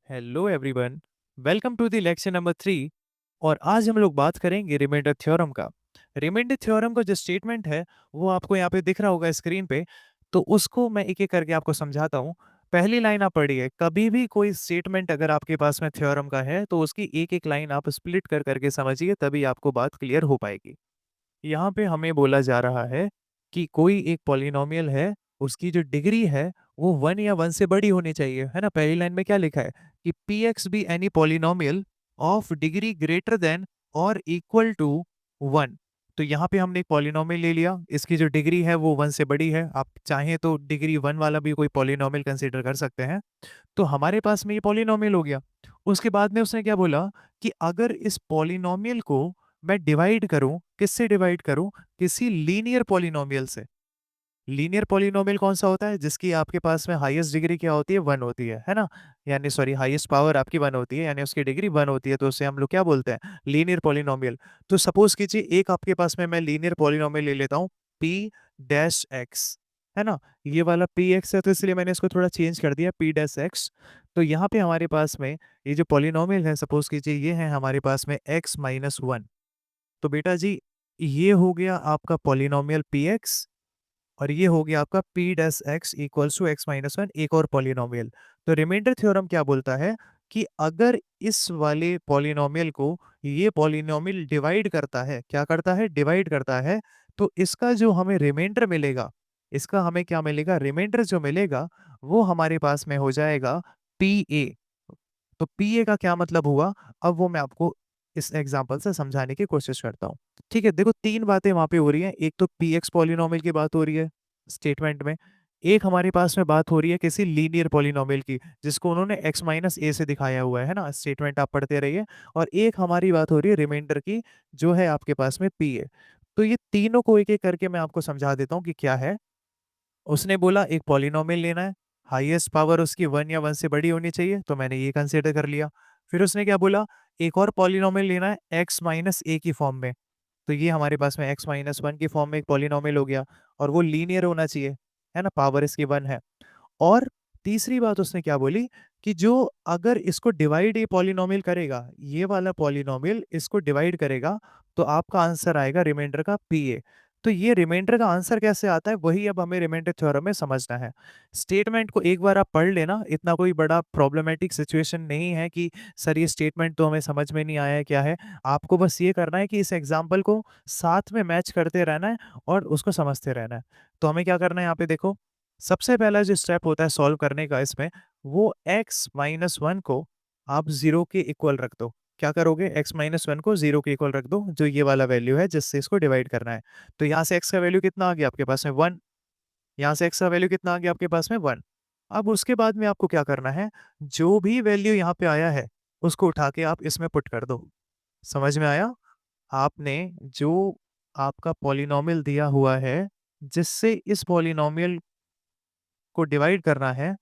Hello everyone, welcome to the lecture number 3। और आज हम लोग बात करेंगे रिमाइंडर थ्योरम का। रिमाइंडर थ्योरम का जो स्टेटमेंट है वो आपको यहाँ पे दिख रहा होगा स्क्रीन पे। तो उसको मैं एक एक करके आपको समझाता हूँ। पहली लाइन आप पढ़िए। कभी भी कोई स्टेटमेंट अगर आपके पास में थ्योरम का है तो उसकी एक एक लाइन आप स्प्लिट कर करके समझिए, तभी आपको बात क्लियर हो पाएगी। यहाँ पे हमें बोला जा रहा है कि कोई एक पॉलिनोमियल है, उसकी जो डिग्री है वो 1 या 1 से बड़ी होनी चाहिए, है ना। पहली लाइन में क्या लिखा है कि P x be any polynomial of degree greater than और इक्वल टू 1। तो यहाँ पे हमने एक पॉलिनोमियल ले लिया, इसकी जो डिग्री है वो 1 से बड़ी है। आप चाहें तो डिग्री 1 वाला भी कोई पॉलिनोमियल कंसीडर कर सकते हैं। तो हमारे पास में ये पॉलिनोमियल हो गया। उसके बाद में उसने क्या बोला कि अगर इस पॉलिनोमियल को मैं डिवाइड करूं, किससे डिवाइड करूं? किसी लीनियर पॉलिनोमियल से। लीनियर पॉलिनोमियल कौन सा होता है? जिसकी आपके पास में हाईएस्ट डिग्री क्या होती है? 1 होती है ना। यानी सॉरी, हाईएस्ट पावर आपकी 1 होती है, यानी उसकी डिग्री 1 होती है, तो उसे हम लोग क्या बोलते हैं? Linear polynomial. तो सपोज कीजिए एक आपके पास में मैं लीनियर पॉलिनोमियल ले लेता हूँ, पी डैश एक्स, है ना। ये वाला पी एक्स है तो इसलिए मैंने इसको थोड़ा चेंज कर दिया, पी डैश एक्स। तो यहाँ पे हमारे पास में ये जो पॉलिनोमियल है, सपोज कीजिए ये है हमारे पास में एक्स माइनस 1। तो बेटा जी, ये हो गया आपका पॉलिनोमियल पी एक्स, और ये हो गया आपका P dash X equals to X minus 1, एक और पॉलिनोमियल। तो रिमाइंडर थ्योरम क्या बोलता है कि अगर इस वाले पॉलिनोमियल को ये पॉलिनोमियल डिवाइड करता है, क्या करता है? डिवाइड करता है। तो इसका जो हमें रिमाइंडर मिलेगा, इसका हमें क्या मिलेगा? रिमाइंडर जो मिलेगा वो हमारे पास में हो जाएगा पी ए। तो पी ए का क्या मतलब हुआ, अब वो मैं आपको इस एग्जांपल से समझाने की कोशिश करता हूँ। ठीक है, देखो तीन बातें वहां पे हो रही हैं। एक तो पी एक्स पॉलिनोमियल की बात हो रही है स्टेटमेंट में। एक हमारे पास में बात हो रही है किसी लीनियर पॉलिनोमियल की, जिसको उन्होंने x माइनस ए से दिखाया हुआ है ना। स्टेटमेंट आप पढ़ते रहिए। और एक हमारी बात हो रही है रिमाइंडर की, जो है आपके पास में पी ए। तो ये तीनों को एक एक करके मैं आपको समझा देता हूँ कि क्या है। उसने बोला एक पॉलिनोमियल लेना है, हाईएस्ट पावर उसकी 1 या 1 से बड़ी होनी चाहिए, तो मैंने ये कंसीडर कर लिया। फिर उसने क्या बोला? एक और पॉलिनोमियल लेना है एक्स माइनस ए की फॉर्म में। तो ये हमारे पास में एक्स माइनस 1 की फॉर्म में एक पॉलिनोमियल हो गया, और वो लीनियर होना चाहिए, है ना, पावर इसकी 1 है। और तीसरी बात उसने क्या बोली कि जो अगर इसको डिवाइड ये पॉलिनोमियल करेगा, ये वाला पॉलिनोमियल इसको डिवाइड करेगा, तो आपका आंसर आएगा रिमाइंडर का पी ए। तो ये रिमाइंडर का आंसर कैसे आता है, वही अब हमें रिमाइंडर थ्योरम में समझना है। स्टेटमेंट को एक बार आप पढ़ लेना, इतना कोई बड़ा प्रॉब्लमेटिक सिचुएशन नहीं है कि सर ये स्टेटमेंट तो हमें समझ में नहीं आया है क्या है। आपको बस ये करना है कि इस एग्जाम्पल को साथ में मैच करते रहना है और उसको समझते रहना है। तो हमें क्या करना है यहाँ पे देखो। सबसे पहला जो स्टेप होता है सॉल्व करने का इसमें, वो x माइनस 1 को आप 0 के इक्वल रख दो। क्या करोगे? x माइनस 1 को 0 के इक्वल रख दो, जो ये वाला वैल्यू है जिससे इसको डिवाइड करना है। तो यहाँ से x का वैल्यू कितना आ गया आपके पास में? 1। यहाँ से x का वैल्यू कितना आ गया आपके पास में? 1। अब उसके बाद में आपको क्या करना है? जो भी वैल्यू यहाँ पे आया है उसको उठा के आप इसमें पुट कर दो। समझ में आया? आपने जो आपका पॉलिनोमियल दिया हुआ है, जिससे इस पॉलिनोमियल को डिवाइड करना है,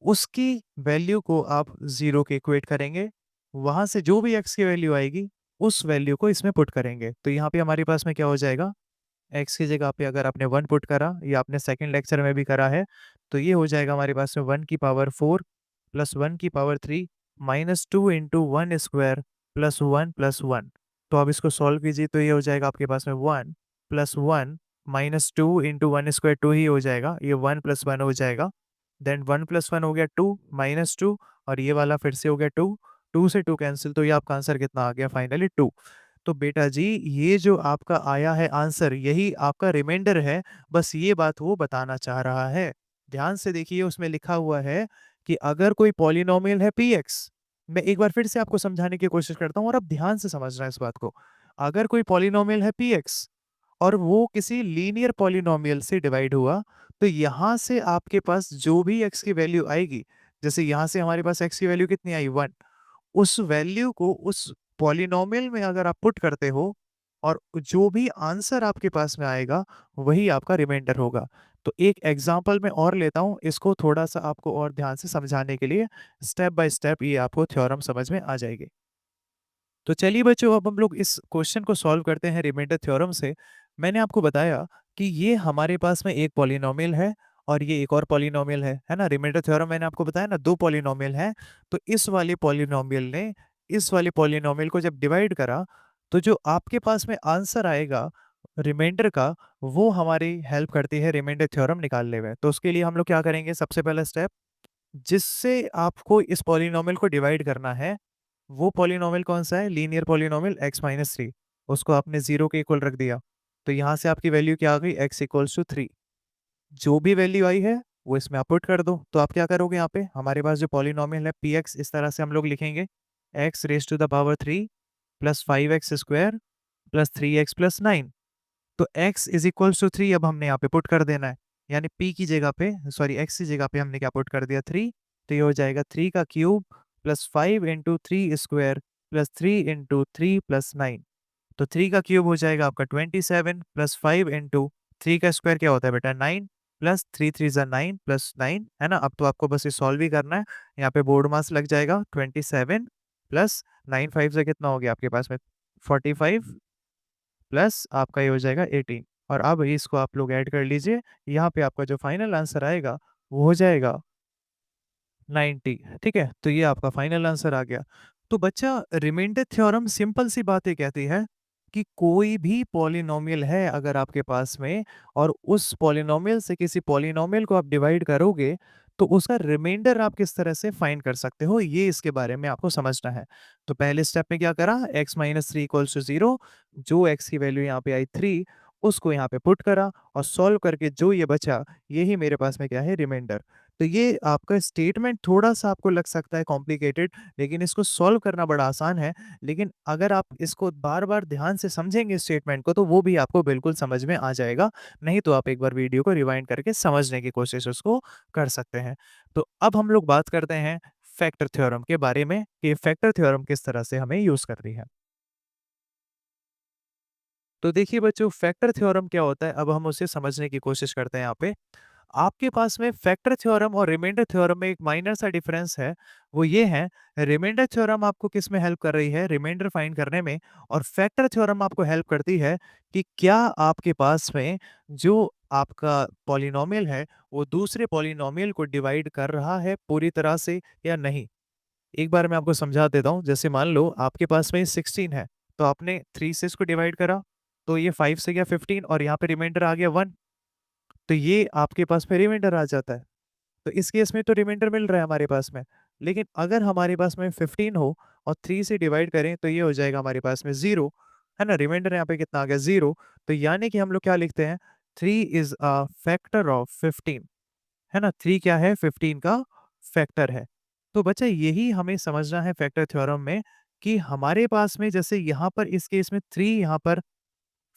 उसकी वैल्यू को आप 0 के इक्वेट करेंगे। वहां से जो भी x की वैल्यू आएगी उस वैल्यू को इसमें पुट करेंगे। तो यहाँ पे हमारे पास में क्या हो जाएगा? x की जगह पे अगर आपने 1 पुट करा, या आपने सेकंड लेक्चर में भी करा है, तो ये हो जाएगा हमारे पास में 1 की पावर 4 प्लस 1 की power 3 minus 2 into 1 square plus 1 plus 1। तो आप इसको सॉल्व कीजिए तो ये हो जाएगा आपके पास में 1 प्लस 1 माइनस 2 इंटू 1 स्क्वायर 2 ही हो जाएगा, ये 1 प्लस 1 हो जाएगा। देन 1 प्लस 1 हो गया 2 माइनस 2, और ये वाला फिर से हो गया 2। 2 से 2 कैंसिल, तो ये आपका आंसर कितना आ गया? फाइनली 2। तो बेटा जी, ये जो आपका आया है आंसर, यही आपका रिमाइंडर है। बस ये बात वो बताना चाह रहा है। ध्यान से देखिए, उसमें लिखा हुआ है कि अगर कोई पॉलिनोमियल है पी एक्स, मैं एक बार फिर से आपको समझाने की कोशिश करता हूँ और अब ध्यान से समझना है इस बात को। अगर कोई पॉलिनोमियल है पी एक्स और वो किसी लीनियर पॉलिनोमियल से डिवाइड हुआ, तो यहाँ से आपके पास जो भी x की वैल्यू आएगी, जैसे यहाँ से हमारे पास x की वैल्यू कितनी आई? 1। उस वैल्यू को उस पॉलिनोमियल में अगर आप पुट करते हो, और जो भी आंसर आपके पास में आएगा वही आपका रिमाइंडर होगा। तो एक एग्जांपल मैं और लेता हूँ इसको थोड़ा सा आपको और ध्यान से समझाने के लिए। स्टेप बाय स्टेप ये आपको थ्योरम समझ में आ जाएगी। तो चलिए बच्चों, अब हम लोग इस क्वेश्चन को सॉल्व करते हैं रिमाइंडर थ्योरम से। मैंने आपको बताया कि ये हमारे पास में एक पॉलिनोमियल है, और ये एक और पॉलिनोमियल है ना। रिमाइंडर थ्योरम मैंने आपको बताया ना, 2 पॉलिनोमियल हैं, तो इस वाले पॉलिनोमियल ने इस वाले पॉलिनोमियल को जब डिवाइड करा, तो जो आपके पास में आंसर आएगा रिमाइंडर का, वो हमारी हेल्प करती है रिमाइंडर थ्योरम निकालने में। तो उसके लिए हम लोग क्या करेंगे, सबसे पहला स्टेप, जिससे आपको इस पॉलिनोमियल को डिवाइड करना है, वो पॉलिनोमियल कौन सा है, लीनियर पॉलिनोमियल x-3। उसको आपने 0 के इक्वल रख दिया, तो यहाँ से आपकी वैल्यू क्या आ गई, x = 3। जो भी वैल्यू आई है वो इसमें आप पुट कर दो। तो आप क्या करोगे, यहाँ पे हमारे पास जो पॉलिनोमियल है px, इस तरह से हम लोग लिखेंगे, x⁻³ plus 5x² plus 3x plus 9। तो x = 3 अब हमने यहाँ पे पुट कर देना है, यानी p की जगह पे, सॉरी x की जगह पे हमने क्या पुट कर दिया, 3। तो ये हो जाएगा 3 का cube plus 5 × 3 square plus 3 × 3 plus 9। तो 3 का क्यूब हो जाएगा आपका 27 प्लस 5 × 3 का स्क्वायर क्या होता है बेटा, 9 प्लस 3 3 ज़ा 9 प्लस 9, है ना। अब तो आपको बस ये सॉल्व ही करना है। यहाँ पे बोर्ड मास लग जाएगा 27 प्लस 9 5 से कितना हो गया आपके पास में 45 प्लस आपका ये हो जाएगा 18। और अब इसको आप लोग ऐड कर लीजिए, यहाँ पे आपका जो फाइनल आंसर आएगा वो हो जाएगा 90। ठीक है, तो ये आपका फाइनल आंसर आ गया। तो बच्चा, रिमाइंडर थ्योरम सिंपल सी बात ये कहती है कि कोई भी पॉलिनोमियल है अगर आपके पास में, और उस पॉलिनोमियल से किसी पॉलिनोमियल को आप डिवाइड करोगे, तो उसका रिमाइंडर आप किस तरह से फाइंड कर सकते हो, ये इसके बारे में आपको समझना है। तो पहले स्टेप में क्या करा, x-3 = 0, जो x की वैल्यू यहाँ पे आई 3, उसको यहाँ पे पुट करा, और सॉल्व करके जो ये बचा, यही मेरे पास में क्या है, रिमाइंडर। तो ये आपका स्टेटमेंट थोड़ा-सा आपको लग सकता है कॉम्प्लिकेटेड, लेकिन इसको सॉल्व करना बड़ा आसान है। लेकिन अगर आप इसको बार-बार ध्यान से समझेंगे स्टेटमेंट को, तो वो भी आपको बिल्कुल समझ में आ जाएगा। नहीं तो आप एक बार वीडियो को रिवाइंड करके समझने की कोशिश उसको कर सकते हैं। तो अब हम लोग बात करते हैं फैक्टर थ्योरम के बारे में, कि फैक्टर थ्योरम किस तरह से हमें यूज़ करनी है। तो देखिए बच्चों, फैक्टर थ्योरम क्या होता है, अब हम उसे समझने की कोशिश करते हैं यहाँ पे। आपके पास में फैक्टर थ्योरम और रिमाइंडर थ्योरम में एक माइनर सा डिफरेंस है, वो ये है, रिमाइंडर थ्योरम आपको किस में हेल्प कर रही है, रिमाइंडर फाइंड करने में, और फैक्टर थ्योरम आपको हेल्प करती है कि क्या आपके पास में जो आपका पॉलिनोमियल है, वो दूसरे पॉलिनोमियल को डिवाइड कर रहा है पूरी तरह से या नहीं। एक बार मैं आपको समझा देता हूँ, जैसे मान लो आपके पास में 16 है, तो आपने 3 से इसको डिवाइड करा, तो ये 5 से गया 15, और यहाँ पे रिमाइंडर आ गया 1, तो ये आपके पास में रिमाइंडर आ जाता है। तो इस केस में तो रिमाइंडर मिल रहा है हमारे पास में। लेकिन अगर हमारे पास में 15 हो और 3 से डिवाइड करें, तो ये हो जाएगा हमारे पास में 0, है ना। रिमाइंडर यहाँ पे कितना आ गया, 0। तो यानी कि हम लोग क्या लिखते हैं, 3 इज़ अ फैक्टर ऑफ 15, है ना। 3 क्या है, 15 का फैक्टर है। तो बच्चा, यही हमें समझना है फैक्टर थ्योरम में, कि हमारे पास में जैसे यहाँ पर इस केस में 3 यहाँ पर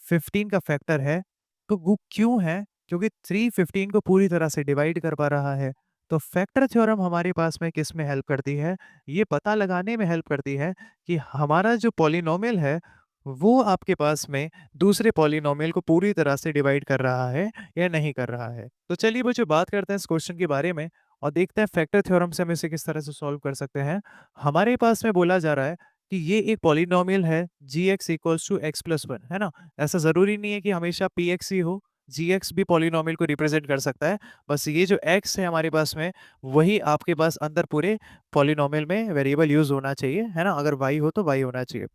15 का फैक्टर है, तो वो क्यों है? क्योंकि 3 15 को पूरी तरह से डिवाइड कर पा रहा है। तो फैक्टर थ्योरम हमारे पास में किस में हेल्प करती है? ये पता लगाने में हेल्प करती है कि हमारा जो पॉलिनोमियल है, वो आपके पास में दूसरे पॉलिनोमियल को पूरी तरह से डिवाइड कर रहा है या नहीं कर रहा है। तो चलिए बच्चों, बात करते हैं इस क्वेश्चन के बारे में, और देखते हैं फैक्टर थ्योरम से हम इसे किस तरह से सॉल्व कर सकते हैं। हमारे पास में बोला जा रहा है कि ये एक पॉलिनोमियल है, gx = x+1, है ना। ऐसा ज़रूरी नहीं है कि हमेशा px ही हो, gx भी पॉलिनोमियल को रिप्रेजेंट कर सकता है। बस ये जो x है हमारे पास में, वही आपके पास अंदर पूरे पॉलिनोमियल में वेरिएबल यूज़ होना चाहिए, है ना। अगर y हो तो y होना चाहिए।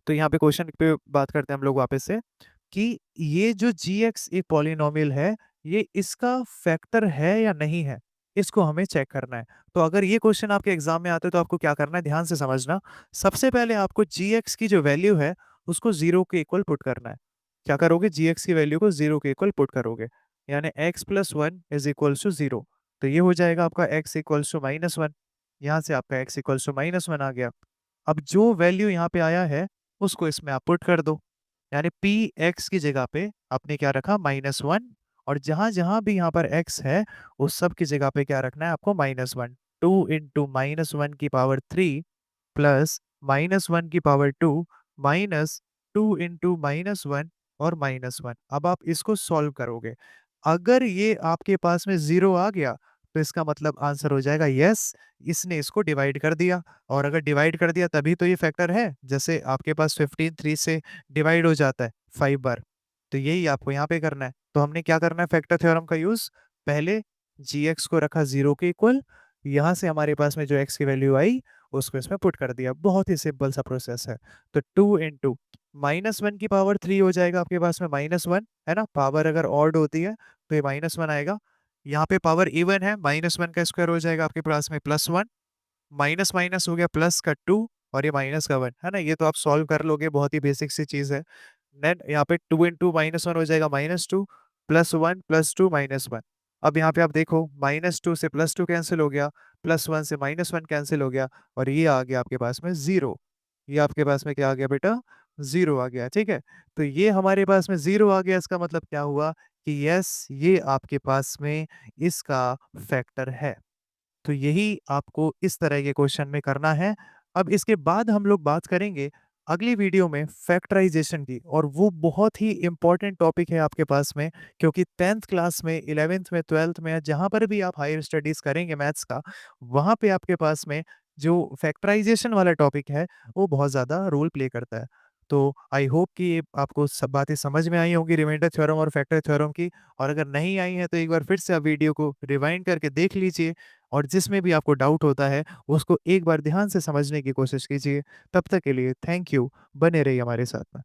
तो यहाँ पे क्वेश्चन पे बात करते हैं हम लोग वापस से, कि ये जो gx एक पॉलिनोमियल है, ये इसका फैक्टर है या नहीं है, इसको हमें चेक करना है। तो अगर ये क्वेश्चन आपके एग्जाम में आते हैं, तो आपको क्या करना है, ध्यान से समझना। सबसे पहले आपको gx की जो वैल्यू है, उसको 0 के इक्वल पुट करना है। क्या करोगे, gx की वैल्यू को 0 के इक्वल पुट करोगे, यानी x+1 = 0। तो ये हो जाएगा आपका x = -1। यहाँ से आपका x = -1 आ गया। अब जो वैल्यू यहाँ पे आया है, उसको इसमें आप पुट कर दो, यानी पी एक्स की जगह पे आपने क्या रखा, -1, और जहां जहां भी यहाँ पर x है, उस सब की जगह पे क्या रखना है आपको, -1। 2 × -1 की पावर 3 प्लस -1 की पावर 2 माइनस 2 × -1 और -1। अब आप इसको सॉल्व करोगे, अगर ये आपके पास में 0 आ गया, तो इसका मतलब आंसर हो जाएगा यस, इसने इसको डिवाइड कर दिया। और अगर डिवाइड कर दिया तभी तो ये फैक्टर है। जैसे आपके पास 15 3 से डिवाइड हो जाता है 5 बार, तो यही आपको यहाँ पे करना है। तो हमने क्या करना है, फैक्टर थ्योरम का यूज़, पहले gx को रखा 0 के इक्वल, यहाँ से हमारे पास में जो x की वैल्यू आई उसको इसमें पुट कर दिया। बहुत ही सिंपल सा प्रोसेस है। तो 2 इंटू -1 की पावर 3 हो जाएगा आपके पास में -1, है ना? पावर अगर ऑड होती है तो ये -1 आएगा। यहाँ पे पावर इवन है, -1 का स्क्वायर हो जाएगा आपके पास में +1, माइनस माइनस हो गया प्लस का 2 और ये माइनस का 1, है ना? ये तो आप सॉल्व कर लोगे, बहुत ही बेसिक सी चीज़ है। देन यहाँ पे 2 इंटू -1 हो जाएगा -2, +1 +2 -1। अब यहाँ पे आप देखो, -2 से +2 कैंसिल हो गया, +1 से -1 कैंसिल हो गया और ये आ गया आपके पास में 0। ये आपके पास में क्या आ गया बेटा? 0 आ गया, ठीक है? तो ये हमारे पास में 0 आ गया, इसका मतलब क्या हुआ कि यस, ये आपके पास में इसका फैक्टर है। तो यही आपको इस तरह के क्वेश्चन में करना है। अब इसके बाद हम लोग बात करेंगे अगली वीडियो में फैक्टराइजेशन की, और वो बहुत ही इम्पोर्टेंट टॉपिक है आपके पास में, क्योंकि 10th क्लास में, 11th में, 12th में, जहाँ पर भी आप हायर स्टडीज़ करेंगे मैथ्स का, वहाँ पे आपके पास में जो फैक्टराइजेशन वाला टॉपिक है, वो बहुत ज़्यादा रोल प्ले करता है। तो आई होप कि ये आपको सब बातें समझ में आई होंगी रिमाइंडर थ्योरम और फैक्टर थ्योरम की, और अगर नहीं आई हैं तो एक बार फिर से आप वीडियो को रिवाइंड करके देख लीजिए, और जिसमें भी आपको डाउट होता है उसको एक बार ध्यान से समझने की कोशिश कीजिए। तब तक के लिए थैंक यू, बने रहिए हमारे साथ में।